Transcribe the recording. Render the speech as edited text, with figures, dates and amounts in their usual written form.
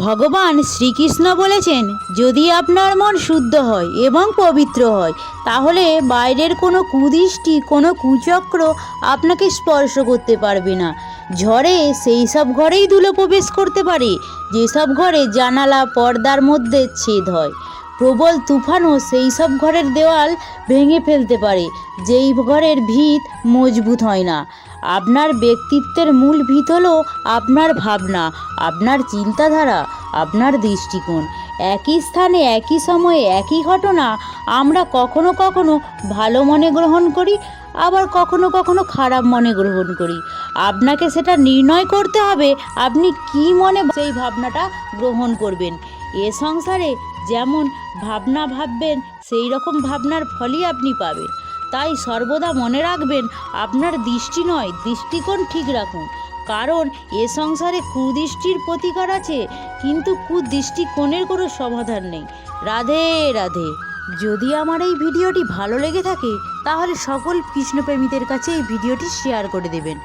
ভগবান শ্রীকৃষ্ণ বলেছেন, যদি আপনার মন শুদ্ধ হয় এবং পবিত্র হয় তাহলে বাইরের কোনো কুদৃষ্টি, কোনো কুচক্র আপনাকে স্পর্শ করতে পারবে না। ঝড়ে সেই সব ঘরেই ধুলো প্রবেশ করতে পারে যেসব ঘরে জানালা পর্দার মধ্যে ছেদ হয়। প্রবল তুফানও সেই সব ঘরের দেওয়াল ভেঙে ফেলতে পারে যেই ঘরের ভিত মজবুত হয় না। আপনার ব্যক্তিত্বের মূল ভিত হলো আপনার ভাবনা, আপনার চিন্তাধারা, আপনার দৃষ্টিকোণ। একই স্থানে একই সময়ে একই ঘটনা আমরা কখনো কখনো ভালো মনে গ্রহণ করি, আবার কখনো কখনো খারাপ মনে গ্রহণ করি। আপনাকে সেটা নির্ণয় করতে হবে আপনি কি মনে সেই ভাবনাটা গ্রহণ করবেন। এ সংসারে যেমন ভাবনা ভাববেন সেই রকম ভাবনার ফলই আপনি পাবেন। তাই সর্বদা মনে রাখবেন, আপনার দৃষ্টি নয় দৃষ্টিকোণ ঠিক রাখুন। কারণ এ সংসারে কুদৃষ্টির প্রতিকার আছে, কিন্তু কুদৃষ্টিকোণের কোনো সমাধান নেই। রাধে রাধে। যদি আমার এই ভিডিওটি ভালো লেগে থাকে তাহলে সকল কৃষ্ণপ্রেমীদের কাছে এই ভিডিওটি শেয়ার করে দেবেন।